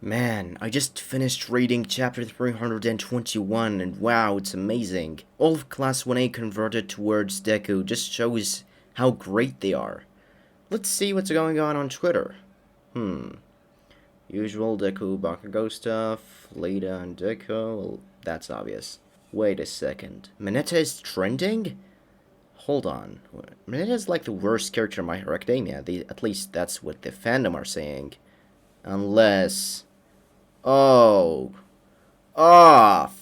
Man, I just finished reading chapter 321 and wow, it's amazing. All of Class 1A converted towards Deku just shows how great they are. Let's see what's going on Twitter. Usual Deku Bakugo stuff, Leda and Deku, well, that's obvious. Wait a second, Mineta is trending? Hold on, Mineta is like the worst character in My Hero Academia, at least that's what the fandom are saying. Unless... Oh. Fuck.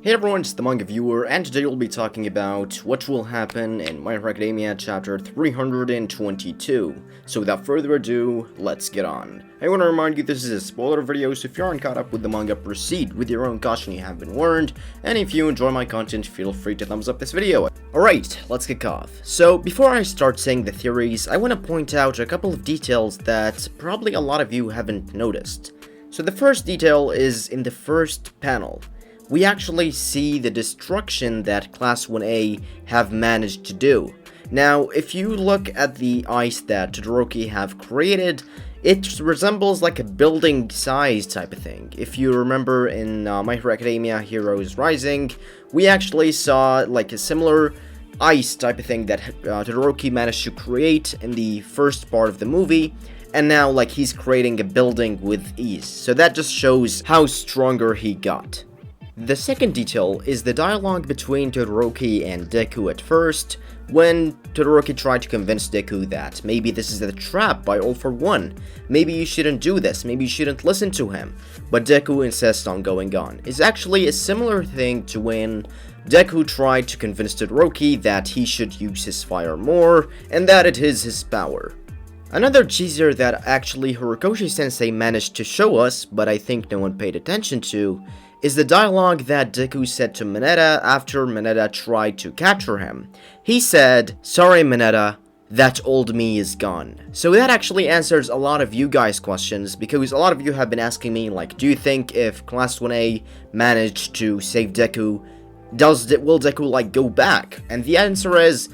Hey everyone, it's the Manga Viewer, and today we'll be talking about what will happen in My Hero Academia chapter 322. So without further ado, let's get on. I want to remind you this is a spoiler video, so if you aren't caught up with the manga, proceed with your own caution, you have been warned. And if you enjoy my content, feel free to thumbs up this video. Alright, let's kick off. So before I start saying the theories, I want to point out a couple of details that probably a lot of you haven't noticed. So the first detail is in the first panel. We actually see the destruction that Class 1A have managed to do. Now, if you look at the ice that Todoroki have created, it resembles like a building size type of thing. If you remember in My Hero Academia Heroes Rising, we actually saw like a similar ice type of thing that Todoroki managed to create in the first part of the movie, and now like he's creating a building with ease. So that just shows how stronger he got. The second detail is the dialogue between Todoroki and Deku at first, when Todoroki tried to convince Deku that maybe this is a trap by All for One, maybe you shouldn't do this, maybe you shouldn't listen to him, but Deku insists on going on. It's actually a similar thing to when Deku tried to convince Todoroki that he should use his fire more, and that it is his power. Another teaser that actually Horikoshi-sensei managed to show us, but I think no one paid attention to, is the dialogue that Deku said to Mineta after Mineta tried to capture him. He said, "Sorry Mineta, that old me is gone." So that actually answers a lot of you guys' questions, because a lot of you have been asking me, like, do you think if Class 1A managed to save Deku, will Deku, like, go back? And the answer is,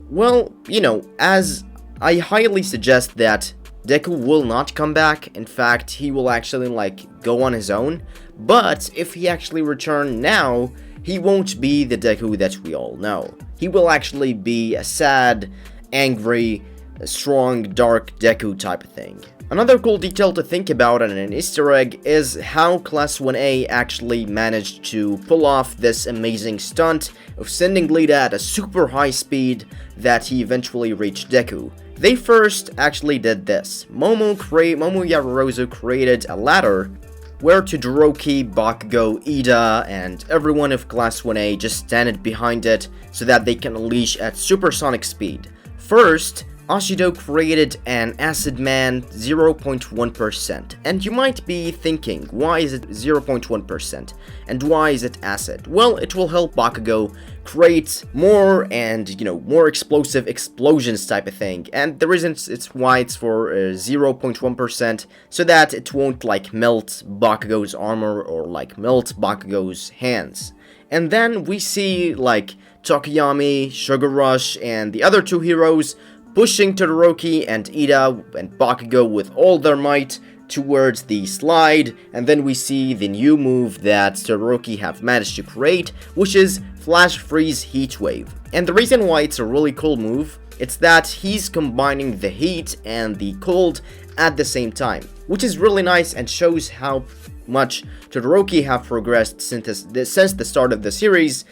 well, you know, as I highly suggest that Deku will not come back. In fact, he will actually, like, go on his own. But if he actually return now, he won't be the Deku that we all know. He will actually be a sad, angry, strong, dark Deku type of thing. Another cool detail to think about and an Easter egg is how Class 1A actually managed to pull off this amazing stunt of sending Leda at a super high speed that he eventually reached Deku. They first actually did this. Momo Yarurozu created a ladder where Todoroki, Bakugo, Ida, and everyone of Class 1A just stand behind it so that they can unleash at supersonic speed. First, Ashido created an Acid Man 0.1%, and you might be thinking, why is it 0.1%, and why is it acid? Well, it will help Bakugo create more and, you know, more explosive explosions type of thing, and the reason it's why it's for 0.1%, so that it won't, like, melt Bakugo's armor or, like, melt Bakugo's hands. And then we see, like, Tokoyami, Sugar Rush, and the other two heroes pushing Todoroki and Ida and Bakugo with all their might towards the slide, and then we see the new move that Todoroki have managed to create, which is Flash Freeze Heat Wave. And the reason why it's a really cool move, it's that he's combining the heat and the cold at the same time, which is really nice and shows how much Todoroki have progressed since the start of the series,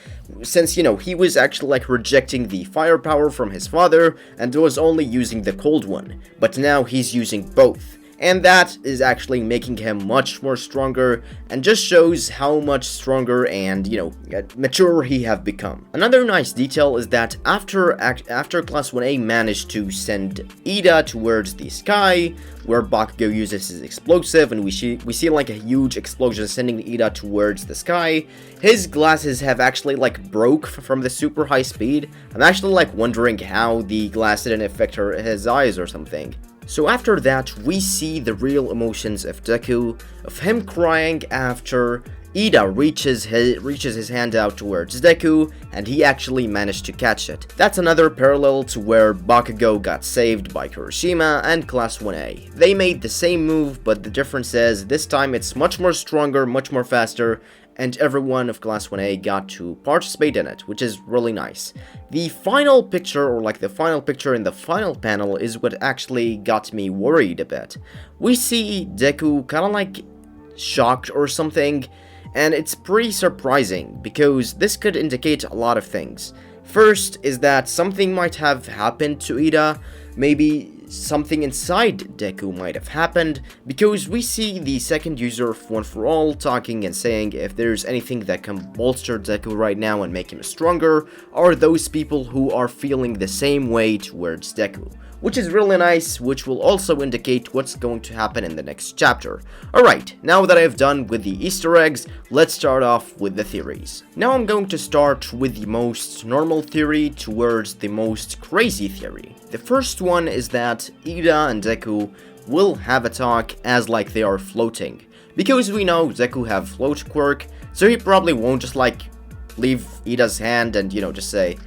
since, you know, he was actually, like, rejecting the firepower from his father and was only using the cold one, but now he's using both. And that is actually making him much more stronger, and just shows how much stronger and, you know, mature he have become. Another nice detail is that after Class 1A managed to send Ida towards the sky, where Bakugo uses his explosive, and we see like a huge explosion sending Ida towards the sky, his glasses have actually, like, broke from the super high speed. I'm actually, like, wondering how the glass didn't affect his eyes or something. So after that, we see the real emotions of Deku, of him crying after Ida reaches his hand out towards Deku, and he actually managed to catch it. That's another parallel to where Bakugo got saved by Kurashima and Class 1A. They made the same move, but the difference is this time it's much more stronger, much more faster, and everyone of Class 1A got to participate in it, which is really nice. The final picture, or like the final picture in the final panel, is what actually got me worried a bit. We see Deku kind of like shocked or something, and it's pretty surprising because this could indicate a lot of things. First is that something might have happened to Ida, maybe something inside Deku might have happened, because we see the second user of One For All talking and saying if there's anything that can bolster Deku right now and make him stronger, are those people who are feeling the same way towards Deku. Which is really nice, which will also indicate what's going to happen in the next chapter. Alright, now that I've done with the Easter eggs, let's start off with the theories. Now I'm going to start with the most normal theory towards the most crazy theory. The first one is that Ida and Deku will have a talk as like they are floating. Because we know Deku have float quirk, so he probably won't just like leave Ida's hand and just say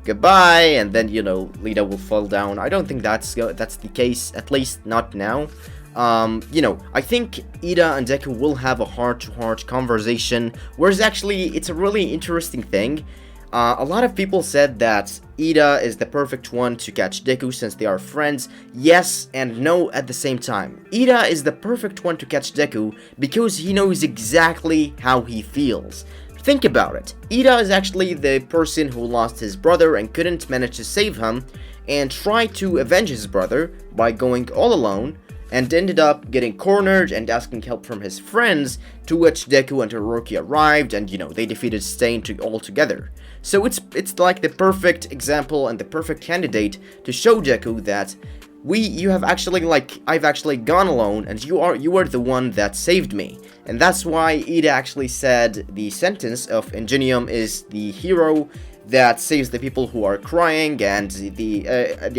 goodbye, and then Lita will fall down. I don't think that's the case, at least not now. I think Ida and Deku will have a heart-to-heart conversation, whereas actually it's a really interesting thing. A lot of people said that Ida is the perfect one to catch Deku since they are friends. Yes and no at the same time. Ida is the perfect one to catch Deku because he knows exactly how he feels. Think about it. Ida is actually the person who lost his brother and couldn't manage to save him, and tried to avenge his brother by going all alone, and ended up getting cornered and asking help from his friends, to which Deku and Todoroki arrived, and they defeated Stain all together. So it's like the perfect example and the perfect candidate to show Deku that I've actually gone alone, and you are the one that saved me. And that's why Ida actually said the sentence of Ingenium is the hero that saves the people who are crying, and the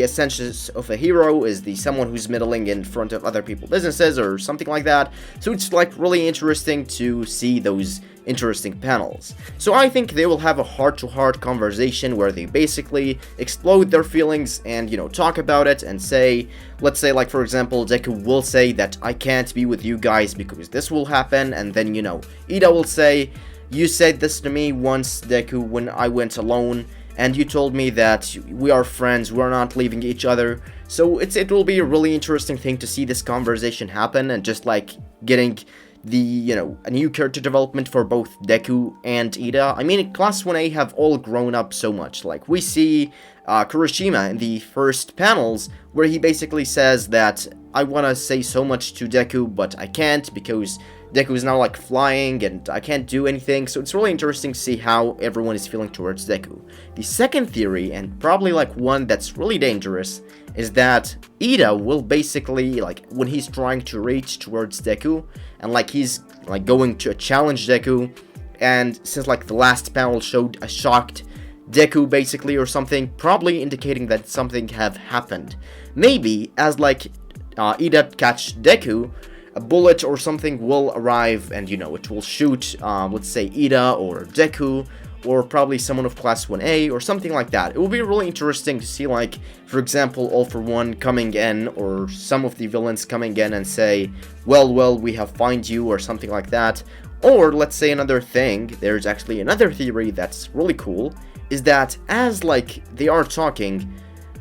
essence of a hero is someone who's middling in front of other people's businesses or something like that. So it's like really interesting to see those interesting panels. So I think they will have a heart-to-heart conversation where they basically explode their feelings and talk about it and say, let's say like for example Deku will say that I can't be with you guys because this will happen, and then Ida will say, you said this to me once, Deku, when I went alone, and you told me that we are friends, we're not leaving each other. So it will be a really interesting thing to see this conversation happen, and just like getting the, a new character development for both Deku and Ida. I mean, Class 1A have all grown up so much. Like, we see Kurashima in the first panels, where he basically says that I want to say so much to Deku, but I can't because Deku is now like flying and I can't do anything. So it's really interesting to see how everyone is feeling towards Deku. The second theory, and probably like one that's really dangerous, is that Ida will basically, like, when he's trying to reach towards Deku, and like he's like going to challenge Deku, and since like the last panel showed a shocked Deku basically or something, probably indicating that something have happened. Maybe as like Ida catch Deku, a bullet or something will arrive and it will shoot let's say Ida or Deku, or probably someone of Class 1A or something like that. It will be really interesting to see, like, for example, All For One coming in, or some of the villains coming in and say, well, we have found you, or something like that. Or, let's say another thing, there's actually another theory that's really cool, is that as, like, they are talking,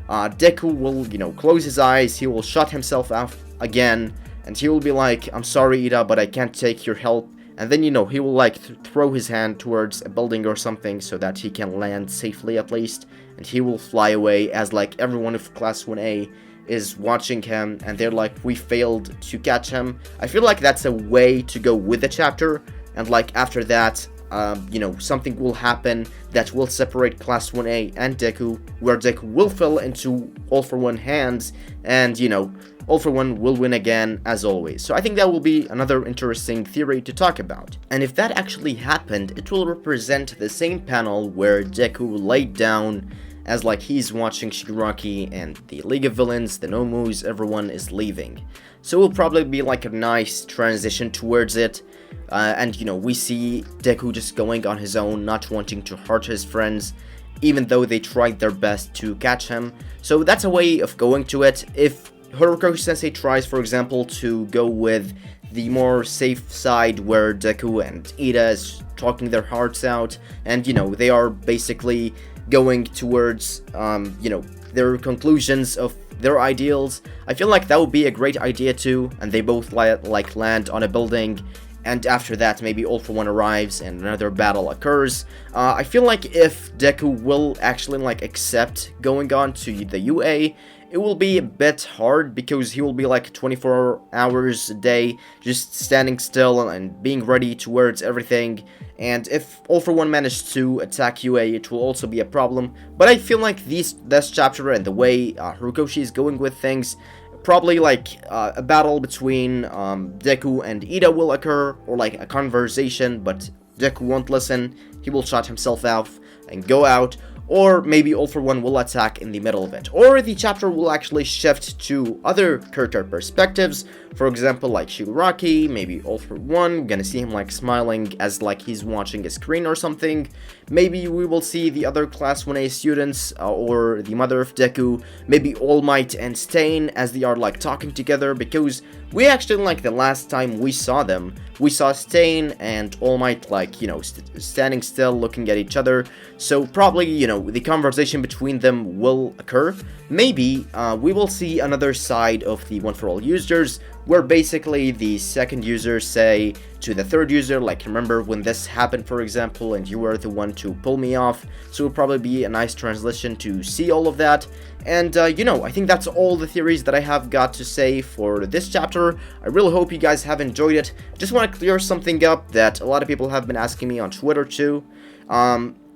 Deku will, close his eyes, he will shut himself off again, and he will be like, I'm sorry, Ida, but I can't take your help. And then, he will like throw his hand towards a building or something so that he can land safely at least. And he will fly away as like everyone of Class 1A is watching him and they're like, we failed to catch him. I feel like that's a way to go with the chapter. And like after that, something will happen that will separate Class 1A and Deku, where Deku will fall into All For One hands, and All For One will win again, as always. So I think that will be another interesting theory to talk about. And if that actually happened, it will represent the same panel where Deku laid down as like he's watching Shigaraki and the League of Villains, the Nomus, everyone is leaving. so it will probably be like a nice transition towards it. And you know, we see Deku just going on his own, not wanting to hurt his friends, even though they tried their best to catch him. So that's a way of going to it. If Horikoshi-sensei tries, for example, to go with the more safe side where Deku and Ida is talking their hearts out, and you know, they are basically going towards, you know, their conclusions of their ideals, I feel like that would be a great idea too, and they both like land on a building, and after that maybe All For One arrives and another battle occurs. I feel like if Deku will actually like accept going on to the UA, it will be a bit hard because he will be like 24 hours a day just standing still and being ready towards everything. And if All For One managed to attack UA, it will also be a problem. But I feel like this chapter and the way Horikoshi is going with things, probably like a battle between Deku and Ida will occur, or like a conversation, but Deku won't listen, he will shut himself off and go out. Or maybe All For One will attack in the middle of it. Or the chapter will actually shift to other character perspectives. For example, like Shigaraki, maybe All For One, gonna see him like smiling as like he's watching a screen or something. Maybe we will see the other Class 1A students, or the mother of Deku, maybe All Might and Stain as they are like talking together, because we actually, like the last time we saw them, we saw Stain and All Might like, you know, standing still looking at each other. So probably, you know, the conversation between them will occur. Maybe we will see another side of the One For All users, where basically the second users say to the third user, like, remember when this happened, for example, and you were the one to pull me off. So it will probably be a nice translation to see all of that. And, you know, I think that's all the theories that I have got to say for this chapter. I really hope you guys have enjoyed it. Just want to clear something up that a lot of people have been asking me on Twitter too.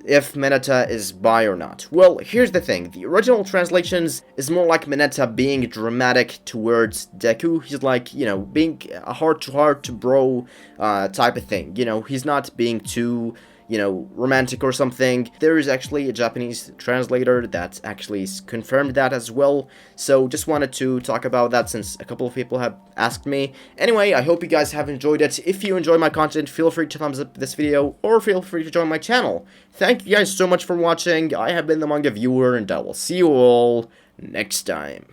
If Mineta is bi or not. Well, here's the thing. The original translations is more like Mineta being dramatic towards Deku. He's like, you know, being a heart-to-heart bro type of thing. You know, he's not being too, you know, romantic or something. There is actually a Japanese translator that actually confirmed that as well. So just wanted to talk about that since a couple of people have asked me. Anyway, I hope you guys have enjoyed it. If you enjoy my content, feel free to thumbs up this video or feel free to join my channel. Thank you guys so much for watching. I have been the Manga Viewer, and I will see you all next time.